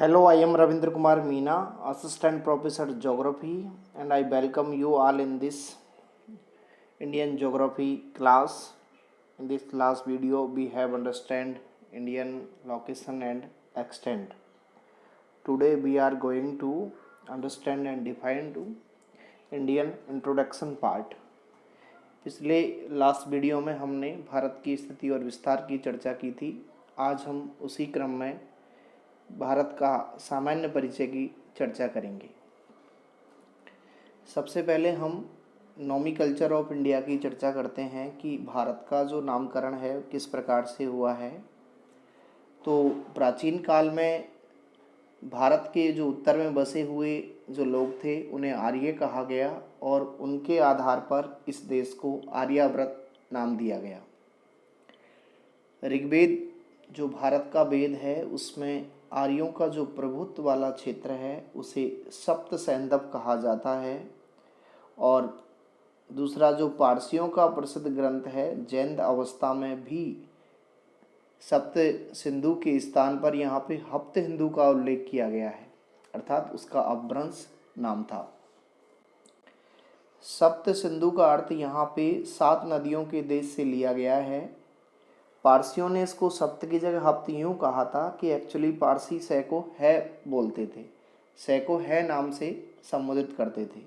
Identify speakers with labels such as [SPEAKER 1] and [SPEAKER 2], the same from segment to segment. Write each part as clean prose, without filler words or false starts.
[SPEAKER 1] Hello, I am Ravindra Kumar Meena, Assistant Professor Geography, and I welcome you all in this Indian Geography class. In this class video, we have understand Indian location and extent. Today, we are going to understand and define to Indian introduction part. पिछले last video में हमने भारत की स्थिति और विस्तार की चर्चा की थी। आज हम उसी क्रम में भारत का सामान्य परिचय की चर्चा करेंगे। सबसे पहले हम नॉमिकल्चर ऑफ इंडिया की चर्चा करते हैं कि भारत का जो नामकरण है किस प्रकार से हुआ है। तो प्राचीन काल में भारत के जो उत्तर में बसे हुए जो लोग थे उन्हें आर्य कहा गया और उनके आधार पर इस देश को आर्यावर्त नाम दिया गया। ऋग्वेद जो भारत का वेद है उसमें आर्यों का जो प्रभुत्व वाला क्षेत्र है उसे सप्त सैंधव कहा जाता है। और दूसरा जो पारसियों का प्रसिद्ध ग्रंथ है जैन अवस्था में भी सप्त सिंधु के स्थान पर यहाँ पे हप्त हिंदू का उल्लेख किया गया है, अर्थात उसका अपभ्रंश नाम था। सप्त सिंधु का अर्थ यहाँ पे 7 नदियों के देश से लिया गया है। पारसियों ने इसको सप्त की जगह हप्त यूँ कहा था कि एक्चुअली पारसी सै को है बोलते थे, सै को है नाम से संबोधित करते थे।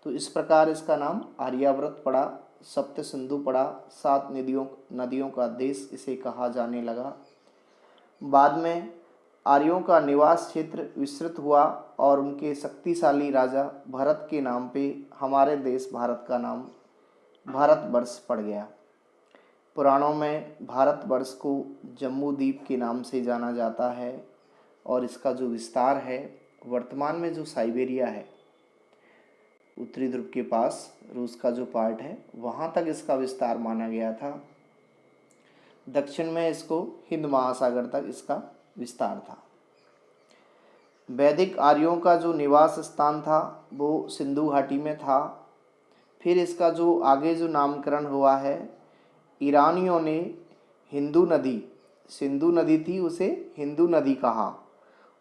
[SPEAKER 1] तो इस प्रकार इसका नाम आर्यावर्त पड़ा, सप्त सिंधु पड़ा, 7 नदियों का देश इसे कहा जाने लगा। बाद में आर्यों का निवास क्षेत्र विस्तृत हुआ और उनके शक्तिशाली राजा भरत के नाम पे हमारे देश भारत का नाम भारतवर्ष पड़ गया। पुराणों में भारतवर्ष को जम्बू द्वीप के नाम से जाना जाता है और इसका जो विस्तार है वर्तमान में जो साइबेरिया है उत्तरी ध्रुव के पास रूस का जो पार्ट है वहाँ तक इसका विस्तार माना गया था। दक्षिण में इसको हिंद महासागर तक इसका विस्तार था। वैदिक आर्यों का जो निवास स्थान था वो सिंधु घाटी में था। फिर इसका जो आगे जो नामकरण हुआ है ईरानियों ने हिंदू नदी, सिंधु नदी थी उसे हिंदू नदी कहा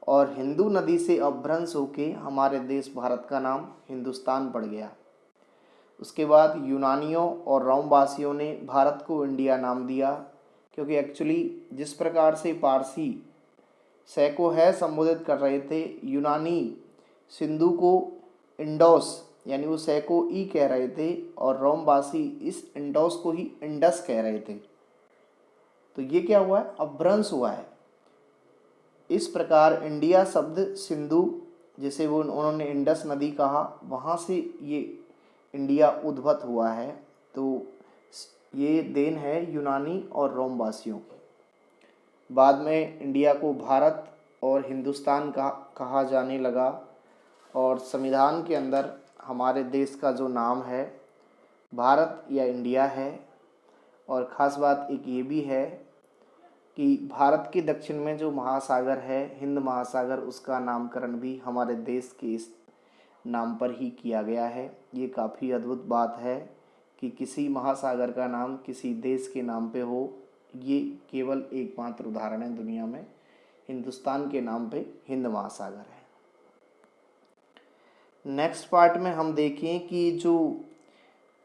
[SPEAKER 1] और हिंदू नदी से अपभ्रंश होके हमारे देश भारत का नाम हिंदुस्तान पड़ गया। उसके बाद यूनानियों और रोमवासियों ने भारत को इंडिया नाम दिया, क्योंकि एक्चुअली जिस प्रकार से पारसी सै को है संबोधित कर रहे थे, यूनानी सिंधु को इंडोस यानी वो सै को ई कह रहे थे और रोमवासी इस इंडोस को ही इंडस कह रहे थे। तो ये क्या हुआ है, अपभ्रंश हुआ है। इस प्रकार इंडिया शब्द सिंधु जिसे वो उन्होंने इंडस नदी कहा वहाँ से ये इंडिया उद्भव हुआ है। तो ये देन है यूनानी और रोमवासियों की। बाद में इंडिया को भारत और हिंदुस्तान का कहा जाने लगा और संविधान के अंदर हमारे देश का जो नाम है भारत या इंडिया है। और ख़ास बात एक ये भी है कि भारत के दक्षिण में जो महासागर है हिंद महासागर उसका नामकरण भी हमारे देश के इस नाम पर ही किया गया है। ये काफ़ी अद्भुत बात है कि किसी महासागर का नाम किसी देश के नाम पे हो। ये केवल एकमात्र उदाहरण है दुनिया में, हिंदुस्तान के नाम पे हिंद महासागर है। नेक्स्ट पार्ट में हम देखें कि जो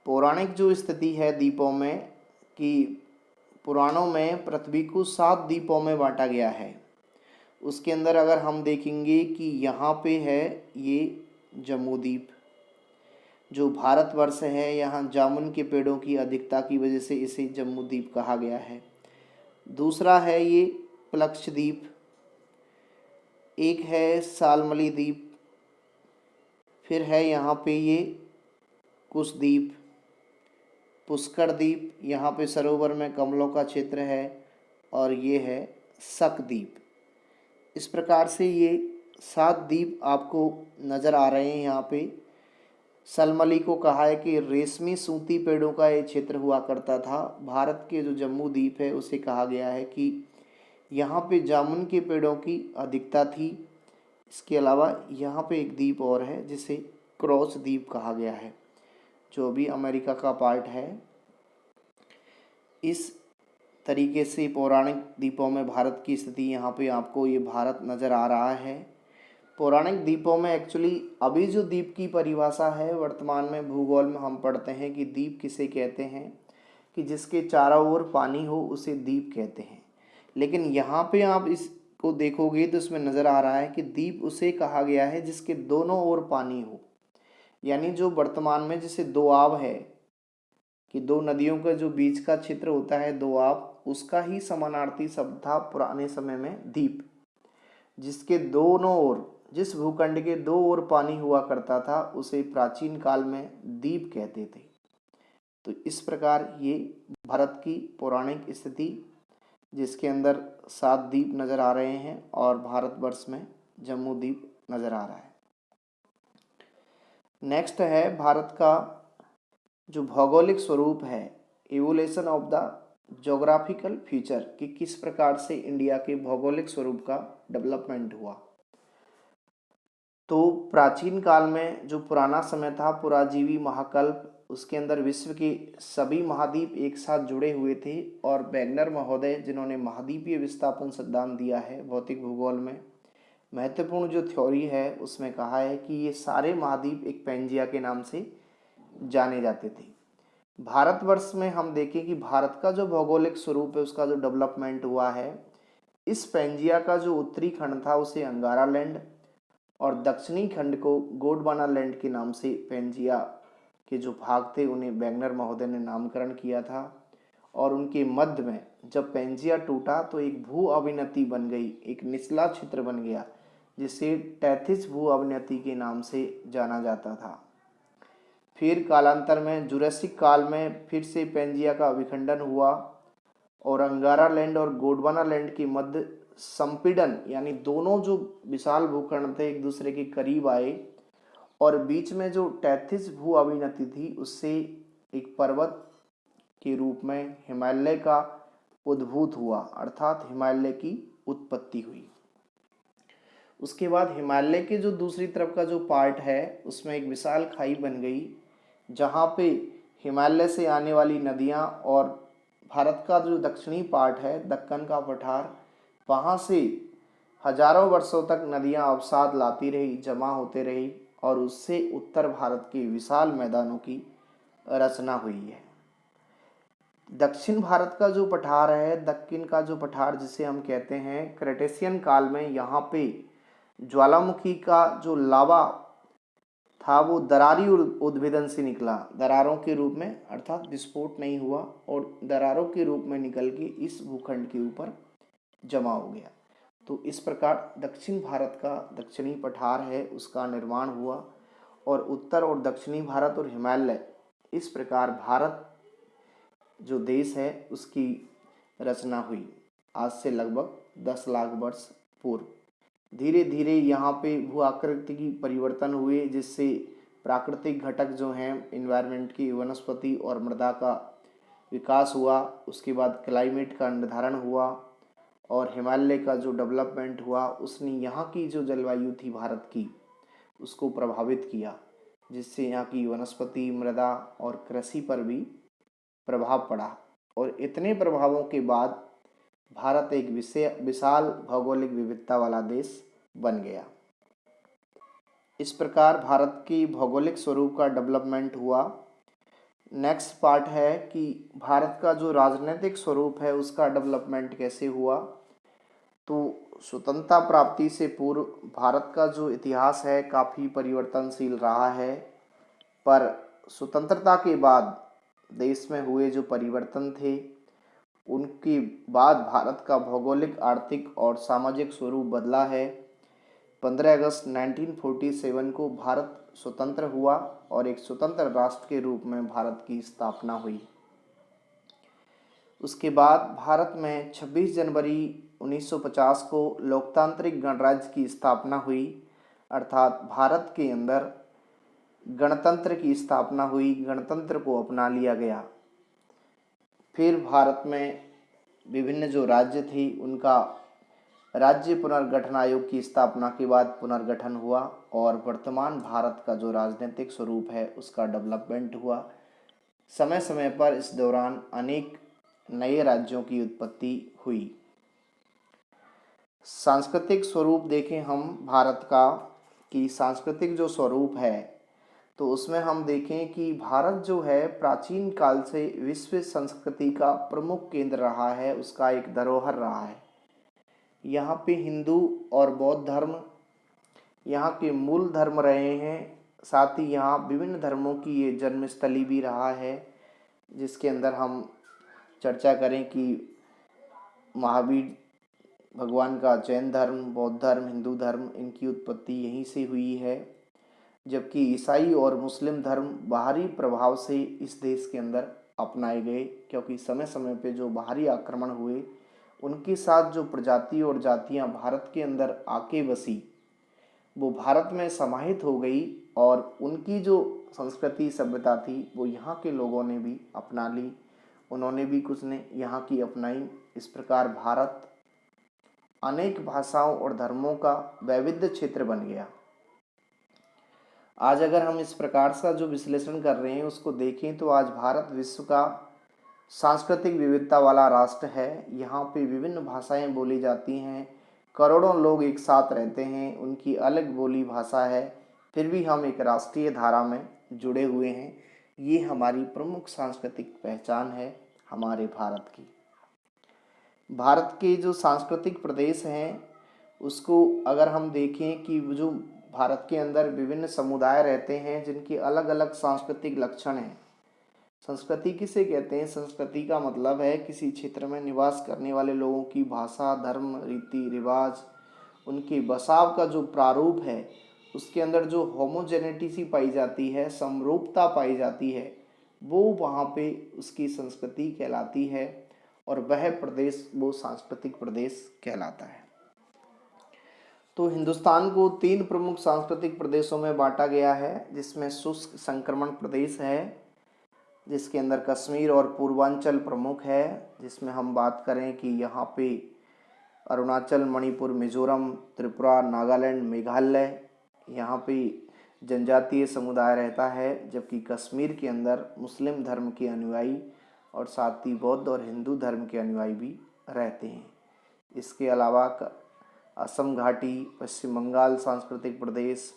[SPEAKER 1] पौराणिक जो स्थिति है द्वीपों में कि पुराणों में पृथ्वी को 7 द्वीपों में बांटा गया है। उसके अंदर अगर हम देखेंगे कि यहाँ पे है ये जम्मू द्वीप जो भारतवर्ष है, यहाँ जामुन के पेड़ों की अधिकता की वजह से इसे जम्मू द्वीप कहा गया है। दूसरा है ये प्लक्षद्वीप, एक है सालमली द्वीप, फिर है यहाँ पे ये कुशद्वीप, पुष्कर द्वीप, यहाँ पे सरोवर में कमलों का क्षेत्र है और ये है शकद्वीप। इस प्रकार से ये 7 द्वीप आपको नज़र आ रहे हैं। यहाँ पे सलमली को कहा है कि रेशमी सूती पेड़ों का ये क्षेत्र हुआ करता था। भारत के जो जम्मू द्वीप है उसे कहा गया है कि यहाँ पे जामुन के पेड़ों की अधिकता थी। इसके अलावा यहाँ पे एक द्वीप और है जिसे क्रॉस द्वीप कहा गया है जो भी अमेरिका का पार्ट है। इस तरीके से पौराणिक द्वीपों में भारत की स्थिति यहाँ पे आपको ये भारत नज़र आ रहा है। पौराणिक द्वीपों में एक्चुअली अभी जो द्वीप की परिभाषा है वर्तमान में भूगोल में हम पढ़ते हैं कि द्वीप किसे कहते हैं, कि जिसके चारों ओर पानी हो उसे द्वीप कहते हैं। लेकिन यहाँ पे आप इसको देखोगे तो इसमें नज़र आ रहा है कि द्वीप उसे कहा गया है जिसके दोनों ओर पानी हो, यानी जो वर्तमान में जैसे दोआब है कि दो नदियों का जो बीच का क्षेत्र होता है दोआब, उसका ही समानार्थी शब्द था पुराने समय में द्वीप, जिसके दोनों ओर, जिस भूखंड के दो ओर पानी हुआ करता था उसे प्राचीन काल में द्वीप कहते थे। तो इस प्रकार ये भारत की पौराणिक स्थिति, जिसके अंदर 7 द्वीप नज़र आ रहे हैं और भारतवर्ष में जम्मू द्वीप नज़र आ रहा है। नेक्स्ट है भारत का जो भौगोलिक स्वरूप है, evolution of the geographical feature, कि किस प्रकार से इंडिया के भौगोलिक स्वरूप का डेवलपमेंट हुआ। तो प्राचीन काल में जो पुराना समय था, पुराजीवी महाकल्प, उसके अंदर विश्व के सभी महाद्वीप एक साथ जुड़े हुए थे और वैगनर महोदय, जिन्होंने महाद्वीपीय विस्थापन सिद्धांत दिया है भौतिक भूगोल में, महत्वपूर्ण जो थ्योरी है उसमें कहा है कि ये सारे महाद्वीप एक पेंजिया के नाम से जाने जाते थे। भारतवर्ष में हम देखें कि भारत का जो भौगोलिक स्वरूप है उसका जो डेवलपमेंट हुआ है, इस पेंजिया का जो उत्तरी खंड था उसे अंगारा लैंड और दक्षिणी खंड को गोंडवाना लैंड के नाम से पेंजिया के जो भाग थे उन्हें वैगनर महोदय ने नामकरण किया था। और उनके मध्य में जब पेंजिया टूटा तो एक भू अभिनति बन गई, एक निचला क्षेत्र बन गया जिसे टैथिस भू अभिनति के नाम से जाना जाता था। फिर कालांतर में जुरासिक काल में फिर से पेंजिया का विखंडन हुआ और अंगारा लैंड और गोंडवाना लैंड के मध्य संपीड़न, यानी दोनों जो विशाल भूखंड थे एक दूसरे के करीब आए और बीच में जो टैथिस भू अभिनति थी उससे एक पर्वत के रूप में हिमालय का उद्भूत हुआ, अर्थात हिमालय की उत्पत्ति हुई। उसके बाद हिमालय के जो दूसरी तरफ का जो पार्ट है उसमें एक विशाल खाई बन गई, जहाँ पे हिमालय से आने वाली नदियाँ और भारत का जो दक्षिणी पार्ट है दक्कन का पठार, वहाँ से हजारों वर्षों तक नदियाँ अवसाद लाती रही, जमा होते रही और उससे उत्तर भारत के विशाल मैदानों की रचना हुई है। दक्षिण भारत का जो पठार है, दक्कन का जो पठार जिसे हम कहते हैं, क्रेटेशियन काल में यहाँ पे ज्वालामुखी का जो लावा था वो दरारी उद्भेदन से निकला, दरारों के रूप में, अर्थात विस्फोट नहीं हुआ और दरारों के रूप में निकल के इस भूखंड के ऊपर जमा हो गया। तो इस प्रकार दक्षिण भारत का दक्षिणी पठार है उसका निर्माण हुआ और उत्तर और दक्षिणी भारत और हिमालय, इस प्रकार भारत जो देश है उसकी रचना हुई आज से लगभग 10 लाख वर्ष पूर्व। धीरे धीरे यहाँ पे भू आकृति की परिवर्तन हुए जिससे प्राकृतिक घटक जो हैं इन्वायरमेंट की, वनस्पति और मृदा का विकास हुआ। उसके बाद क्लाइमेट का निर्धारण हुआ और हिमालय का जो डेवलपमेंट हुआ उसने यहाँ की जो जलवायु थी भारत की उसको प्रभावित किया, जिससे यहाँ की वनस्पति, मृदा और कृषि पर भी प्रभाव पड़ा। और इतने प्रभावों के बाद भारत एक विशाल भौगोलिक विविधता वाला देश बन गया। इस प्रकार भारत की भौगोलिक स्वरूप का डेवलपमेंट हुआ। नेक्स्ट पार्ट है कि भारत का जो राजनीतिक स्वरूप है उसका डेवलपमेंट कैसे हुआ। तो स्वतंत्रता प्राप्ति से पूर्व भारत का जो इतिहास है काफ़ी परिवर्तनशील रहा है, पर स्वतंत्रता के बाद देश में हुए जो परिवर्तन थे उनके बाद भारत का भौगोलिक, आर्थिक और सामाजिक स्वरूप बदला है। 15 अगस्त 1947 को भारत स्वतंत्र हुआ और एक स्वतंत्र राष्ट्र के रूप में भारत की स्थापना हुई। उसके बाद भारत में 26 जनवरी 1950 को लोकतांत्रिक गणराज्य की स्थापना हुई, अर्थात भारत के अंदर गणतंत्र की स्थापना हुई, गणतंत्र को अपना लिया गया। फिर भारत में विभिन्न जो राज्य थे उनका राज्य पुनर्गठन आयोग की स्थापना के बाद पुनर्गठन हुआ और वर्तमान भारत का जो राजनीतिक स्वरूप है उसका डेवलपमेंट हुआ। समय समय पर इस दौरान अनेक नए राज्यों की उत्पत्ति हुई। सांस्कृतिक स्वरूप देखें हम भारत का, कि सांस्कृतिक जो स्वरूप है तो उसमें हम देखें कि भारत जो है प्राचीन काल से विश्व संस्कृति का प्रमुख केंद्र रहा है, उसका एक धरोहर रहा है। यहाँ पे हिंदू और बौद्ध धर्म यहाँ के मूल धर्म रहे हैं। साथ ही यहाँ विभिन्न धर्मों की ये जन्मस्थली भी रहा है, जिसके अंदर हम चर्चा करें कि महावीर भगवान का जैन धर्म, बौद्ध धर्म, हिंदू धर्म, इनकी उत्पत्ति यहीं से हुई है। जबकि ईसाई और मुस्लिम धर्म बाहरी प्रभाव से इस देश के अंदर अपनाए गए, क्योंकि समय समय पे जो बाहरी आक्रमण हुए उनके साथ जो प्रजाति और जातियां भारत के अंदर आके बसी, वो भारत में समाहित हो गई और उनकी जो संस्कृति सभ्यता थी वो यहाँ के लोगों ने भी अपना ली, उन्होंने भी कुछ ने यहाँ की अपनाई। इस प्रकार भारत अनेक भाषाओं और धर्मों का वैविध्य क्षेत्र बन गया। आज अगर हम इस प्रकार का जो विश्लेषण कर रहे हैं उसको देखें तो आज भारत विश्व का सांस्कृतिक विविधता वाला राष्ट्र है। यहाँ पे विभिन्न भाषाएं बोली जाती हैं, करोड़ों लोग एक साथ रहते हैं, उनकी अलग बोली भाषा है, फिर भी हम एक राष्ट्रीय धारा में जुड़े हुए हैं। ये हमारी प्रमुख सांस्कृतिक पहचान है हमारे भारत की। भारत के जो सांस्कृतिक प्रदेश हैं उसको अगर हम देखें कि जो भारत के अंदर विभिन्न समुदाय रहते हैं जिनके अलग अलग सांस्कृतिक लक्षण हैं। संस्कृति किसे कहते हैं? संस्कृति का मतलब है किसी क्षेत्र में निवास करने वाले लोगों की भाषा, धर्म, रीति रिवाज, उनके बसाव का जो प्रारूप है, उसके अंदर जो होमोजेनिटी सी पाई जाती है, समरूपता पाई जाती है, वो वहाँ पे उसकी संस्कृति कहलाती है और वह प्रदेश वो सांस्कृतिक प्रदेश कहलाता है। तो हिंदुस्तान को 3 प्रमुख सांस्कृतिक प्रदेशों में बांटा गया है, जिसमें शुष्क संक्रमण प्रदेश है, जिसके अंदर कश्मीर और पूर्वांचल प्रमुख है, जिसमें हम बात करें कि यहाँ पे अरुणाचल, मणिपुर, मिजोरम, त्रिपुरा, नागालैंड, मेघालय, यहाँ पे जनजातीय समुदाय रहता है। जबकि कश्मीर के अंदर मुस्लिम धर्म के अनुयायी और साथ ही बौद्ध और हिंदू धर्म के अनुयायी भी रहते हैं। इसके अलावा असम घाटी, पश्चिम बंगाल सांस्कृतिक प्रदेश,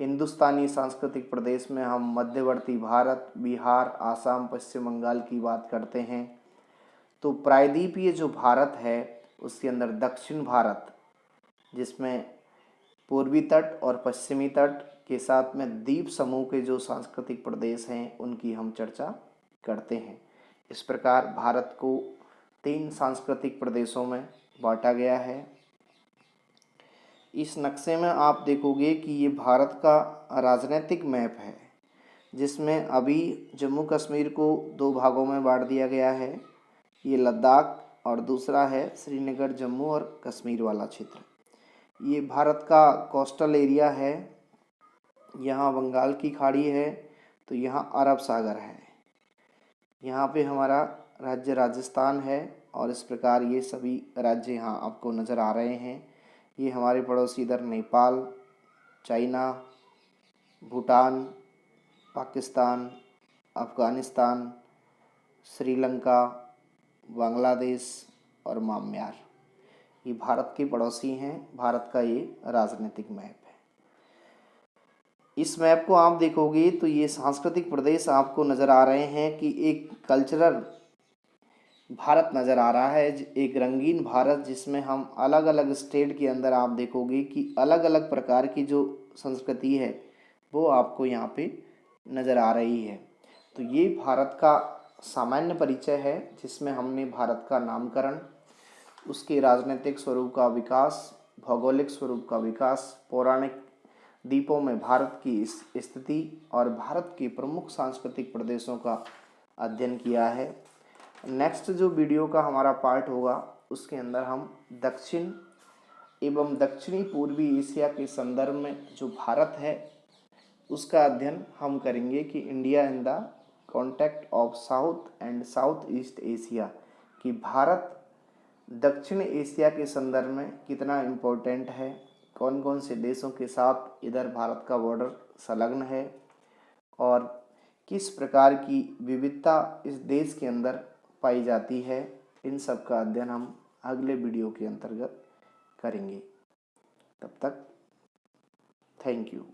[SPEAKER 1] हिंदुस्तानी सांस्कृतिक प्रदेश में हम मध्यवर्ती भारत, बिहार, आसाम, पश्चिम बंगाल की बात करते हैं। तो प्रायद्वीपीय जो भारत है उसके अंदर दक्षिण भारत, जिसमें पूर्वी तट और पश्चिमी तट के साथ में द्वीप समूह के जो सांस्कृतिक प्रदेश हैं उनकी हम चर्चा करते हैं। इस प्रकार भारत को 3 सांस्कृतिक प्रदेशों में बांटा गया है। इस नक्शे में आप देखोगे कि ये भारत का राजनीतिक मैप है, जिसमें अभी जम्मू कश्मीर को 2 भागों में बांट दिया गया है। ये लद्दाख और दूसरा है श्रीनगर, जम्मू और कश्मीर वाला क्षेत्र। ये भारत का कोस्टल एरिया है, यहाँ बंगाल की खाड़ी है, तो यहाँ अरब सागर है। यहाँ पे हमारा राज्य राजस्थान है और इस प्रकार ये सभी राज्य यहाँ आपको नज़र आ रहे हैं। ये हमारे पड़ोसी इधर नेपाल, चाइना, भूटान, पाकिस्तान, अफ़गानिस्तान, श्रीलंका, बांग्लादेश और म्यांमार, ये भारत के पड़ोसी हैं। भारत का ये राजनीतिक मैप है। इस मैप को आप देखोगे तो ये सांस्कृतिक प्रदेश आपको नज़र आ रहे हैं कि एक कल्चरल भारत नज़र आ रहा है, एक रंगीन भारत, जिसमें हम अलग अलग स्टेट के अंदर आप देखोगे कि अलग अलग प्रकार की जो संस्कृति है वो आपको यहाँ पे नज़र आ रही है। तो ये भारत का सामान्य परिचय है, जिसमें हमने भारत का नामकरण, उसके राजनीतिक स्वरूप का विकास, भौगोलिक स्वरूप का विकास, पौराणिक द्वीपों में भारत की स्थिति और भारत के प्रमुख सांस्कृतिक प्रदेशों का अध्ययन किया है। नेक्स्ट जो वीडियो का हमारा पार्ट होगा उसके अंदर हम दक्षिण एवं दक्षिणी पूर्वी एशिया के संदर्भ में जो भारत है उसका अध्ययन हम करेंगे कि India in the context of south and south east Asia, कि भारत दक्षिण एशिया के संदर्भ में कितना इम्पोर्टेंट है, कौन कौन से देशों के साथ इधर भारत का बॉर्डर संलग्न है और किस प्रकार की विविधता इस देश के अंदर पाई जाती है। इन सब का अध्ययन हम अगले वीडियो के अंतर्गत करेंगे। तब तक थैंक यू।